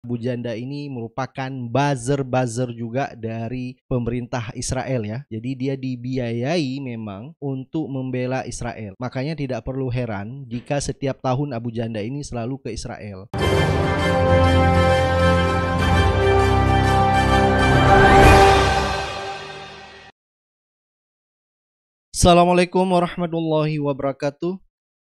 Abu Janda ini merupakan buzzer-buzzer juga dari pemerintah Israel ya. Jadi dia dibiayai memang untuk membela Israel. Makanya tidak perlu heran jika setiap tahun Abu Janda ini selalu ke Israel. Assalamualaikum warahmatullahi wabarakatuh.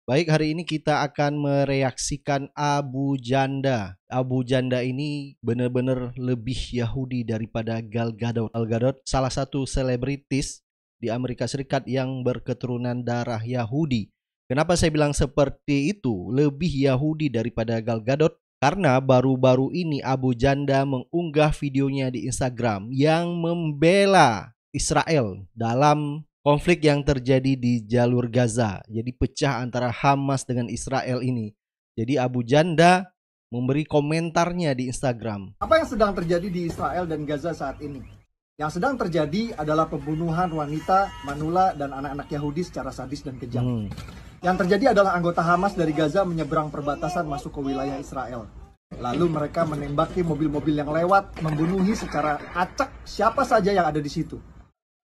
Baik, hari ini kita akan mereaksikan Abu Janda. Abu Janda ini benar-benar lebih Yahudi daripada Gal Gadot. Gal Gadot salah satu selebritis di Amerika Serikat yang berketurunan darah Yahudi. Kenapa saya bilang seperti itu? Lebih Yahudi daripada Gal Gadot? Karena baru-baru ini Abu Janda mengunggah videonya di Instagram yang membela Israel dalam konflik yang terjadi di jalur Gaza. Jadi pecah antara Hamas dengan Israel ini. Jadi Abu Janda memberi komentarnya di Instagram. Apa yang sedang terjadi di Israel dan Gaza saat ini? Yang sedang terjadi adalah pembunuhan wanita, manula, dan anak-anak Yahudi secara sadis dan kejam. Yang terjadi adalah anggota Hamas dari Gaza menyeberang perbatasan masuk ke wilayah Israel. Lalu mereka menembaki mobil-mobil yang lewat, membunuhi secara acak siapa saja yang ada di situ.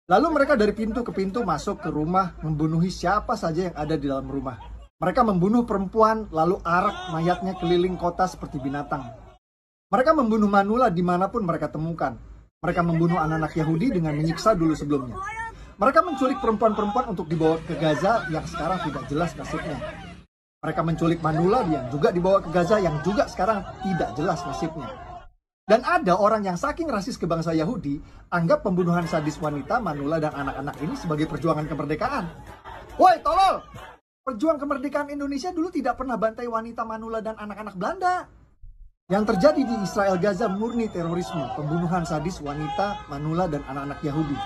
Lalu mereka dari pintu ke pintu masuk ke rumah, membunuhi siapa saja yang ada di dalam rumah. Mereka membunuh perempuan, lalu arak mayatnya keliling kota seperti binatang. Mereka membunuh manula dimanapun mereka temukan. Mereka membunuh anak-anak Yahudi dengan menyiksa dulu sebelumnya. Mereka menculik perempuan-perempuan untuk dibawa ke Gaza yang sekarang tidak jelas nasibnya. Mereka menculik manula yang juga dibawa ke Gaza yang juga sekarang tidak jelas nasibnya. Dan ada orang yang saking rasis ke bangsa Yahudi, anggap pembunuhan sadis wanita, manula, dan anak-anak ini sebagai perjuangan kemerdekaan. Woi, tolol! Perjuang kemerdekaan Indonesia dulu tidak pernah bantai wanita, manula, dan anak-anak Belanda. Yang terjadi di Israel Gaza murni terorisme, pembunuhan sadis wanita, manula, dan anak-anak Yahudi.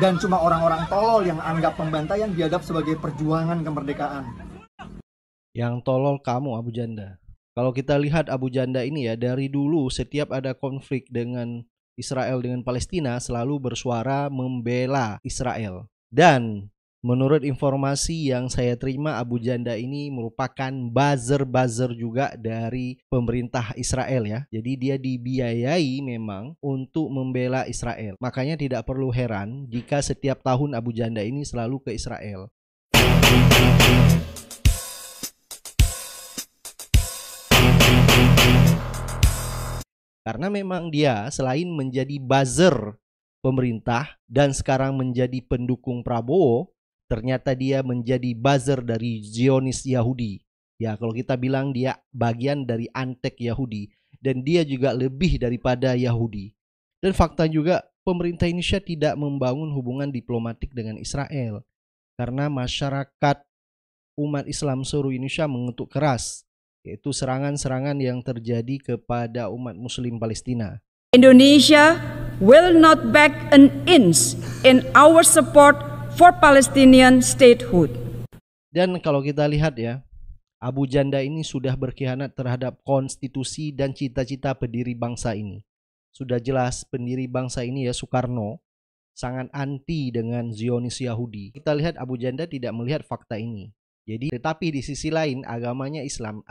Dan cuma orang-orang tolol yang anggap pembantaian biadab sebagai perjuangan kemerdekaan. Yang tolol kamu, Abu Janda. Kalau kita lihat Abu Janda ini ya, dari dulu setiap ada konflik dengan Israel dengan Palestina selalu bersuara membela Israel. Dan menurut informasi yang saya terima, Abu Janda ini merupakan buzzer-buzzer juga dari pemerintah Israel ya. Jadi dia dibiayai memang untuk membela Israel. Makanya tidak perlu heran jika setiap tahun Abu Janda ini selalu ke Israel. Karena memang dia selain menjadi buzzer pemerintah dan sekarang menjadi pendukung Prabowo, ternyata dia menjadi buzzer dari Zionis Yahudi. Ya, kalau kita bilang dia bagian dari Antek Yahudi, dan dia juga lebih daripada Yahudi. Dan fakta juga pemerintah Indonesia tidak membangun hubungan diplomatik dengan Israel karena masyarakat umat Islam seluruh Indonesia mengutuk keras, yaitu serangan-serangan yang terjadi kepada umat Muslim Palestina. Indonesia will not back an inch in our support for Palestinian statehood. Dan kalau kita lihat ya, Abu Janda ini sudah berkhianat terhadap konstitusi dan cita-cita pendiri bangsa ini. Sudah jelas pendiri bangsa ini ya, Soekarno, sangat anti dengan Zionis Yahudi. Kita lihat Abu Janda tidak melihat fakta ini. Jadi, tetapi di sisi lain agamanya Islam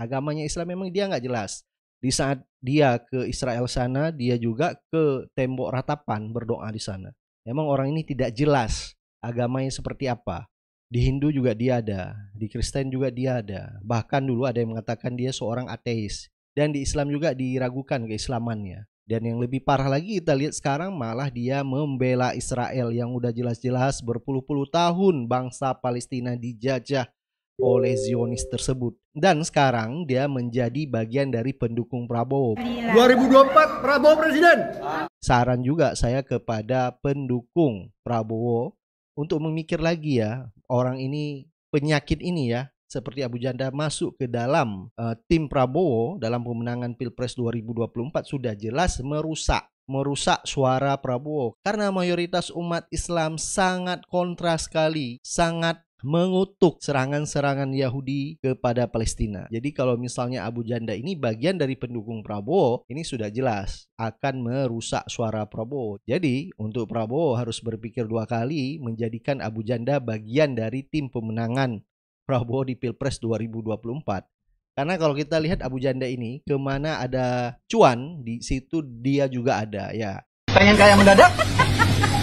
memang dia nggak jelas. Di saat dia ke Israel sana, dia juga ke tembok ratapan berdoa di sana. Memang orang ini tidak jelas agamanya seperti apa. Di Hindu juga dia ada, di Kristen juga dia ada. Bahkan dulu ada yang mengatakan dia seorang ateis. Dan di Islam juga diragukan keislamannya. Dan yang lebih parah lagi kita lihat sekarang malah dia membela Israel yang udah jelas-jelas berpuluh-puluh tahun bangsa Palestina dijajah oleh Zionis tersebut. Dan sekarang dia menjadi bagian dari pendukung Prabowo. 2024 Prabowo Presiden. Saran juga saya kepada pendukung Prabowo untuk memikir lagi ya, orang ini, penyakit ini ya, seperti Abu Janda masuk ke dalam tim Prabowo dalam pemenangan Pilpres 2024 sudah jelas merusak suara Prabowo. Karena mayoritas umat Islam sangat kontra sekali, sangat mengutuk serangan-serangan Yahudi kepada Palestina. Jadi kalau misalnya Abu Janda ini bagian dari pendukung Prabowo, ini sudah jelas akan merusak suara Prabowo. Jadi untuk Prabowo harus berpikir dua kali menjadikan Abu Janda bagian dari tim pemenangan Prabowo di Pilpres 2024. Karena kalau kita lihat Abu Janda ini, kemana ada cuan, di situ dia juga ada ya. Pengen kaya mendadak?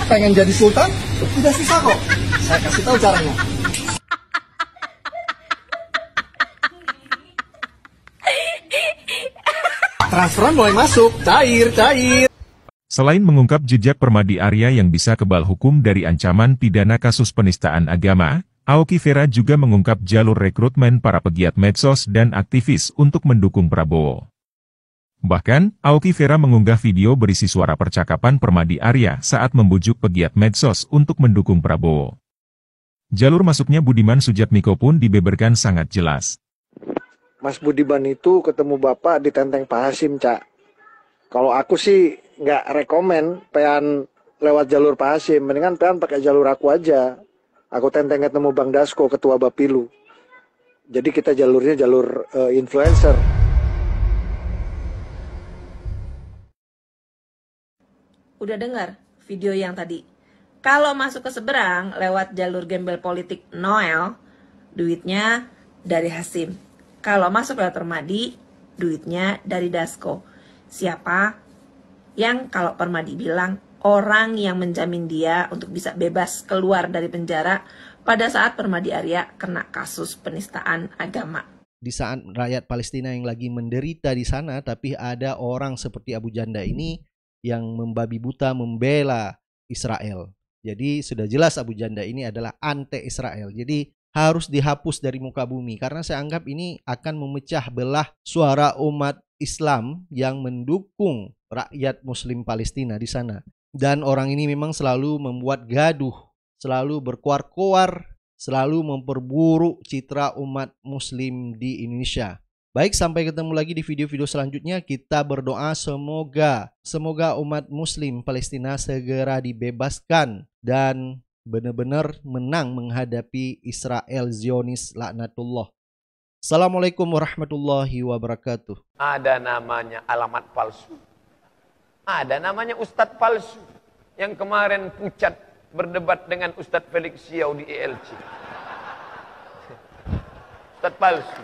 Pengen jadi sultan? Tidak susah kok. Saya kasih tahu caranya. Transferan mulai masuk, cair. Selain mengungkap jejak Permadi Arya yang bisa kebal hukum dari ancaman pidana kasus penistaan agama, Aoki Vera juga mengungkap jalur rekrutmen para pegiat medsos dan aktivis untuk mendukung Prabowo. Bahkan, Aoki Vera mengunggah video berisi suara percakapan Permadi Arya saat membujuk pegiat medsos untuk mendukung Prabowo. Jalur masuknya Budiman Sujatmiko pun dibeberkan sangat jelas. Mas Budiman itu ketemu Bapak di Tenteng Pak Hasim, Cak. Kalau aku sih nggak rekomen pean lewat jalur Pak Hasim, mendingan pean pakai jalur aku aja. Aku tenteng ketemu Bang Dasko, Ketua Bapilu. Jadi kita jalurnya jalur influencer. Udah dengar video yang tadi? Kalau masuk ke seberang lewat jalur gembel politik Noel, duitnya dari Hasim. Kalau masuk lewat Permadi, duitnya dari Dasko. Siapa yang kalau Permadi bilang orang yang menjamin dia untuk bisa bebas keluar dari penjara pada saat Permadi Arya kena kasus penistaan agama. Di saat rakyat Palestina yang lagi menderita di sana, tapi ada orang seperti Abu Janda ini yang membabi buta membela Israel. Jadi sudah jelas Abu Janda ini adalah anti-Israel. Jadi harus dihapus dari muka bumi karena saya anggap ini akan memecah belah suara umat Islam yang mendukung rakyat Muslim Palestina di sana. Dan orang ini memang selalu membuat gaduh, selalu berkoar-koar, selalu memperburuk citra umat Muslim di Indonesia. Baik, sampai ketemu lagi di video-video selanjutnya. Kita berdoa semoga umat Muslim Palestina segera dibebaskan dan benar-benar menang menghadapi Israel Zionis laknatullah. Assalamualaikum warahmatullahi wabarakatuh. Ada namanya alamat palsu. Ada namanya ustadz palsu. Yang kemarin pucat berdebat dengan Ustadz Felix Xiao di ELC. Ustadz palsu.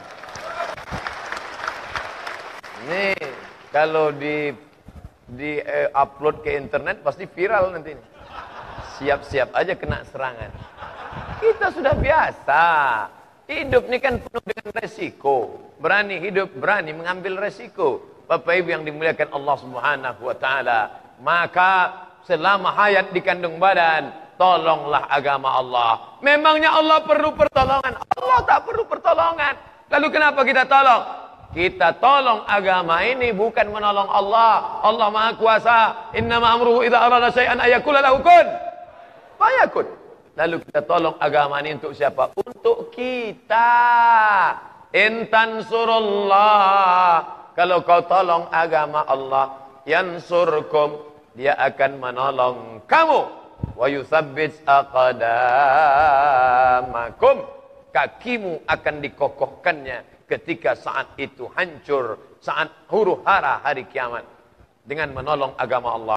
Ini kalau di upload ke internet pasti viral nanti. Siap-siap aja kena serangan. Kita sudah biasa. Hidup ini kan penuh dengan resiko. Berani hidup, berani mengambil resiko. Bapak Ibu yang dimuliakan Allah Subhanahu wa taala, maka selama hayat di kandung badan, tolonglah agama Allah. Memangnya Allah perlu pertolongan? Allah tak perlu pertolongan. Lalu kenapa kita tolong? Kita tolong agama ini bukan menolong Allah. Allah Maha Kuasa. Innama amruhu idza arada syai'an ayaqula lahu kun fayakun. Lalu kita tolong agama ini untuk siapa? Untuk kita. Intan surullah. Kalau kau tolong agama Allah, yansurkum, dia akan menolong kamu. Wa yuthabbit aqdamakum, kakimu akan dikokohkannya ketika saat itu hancur, saat huru hara hari kiamat dengan menolong agama Allah.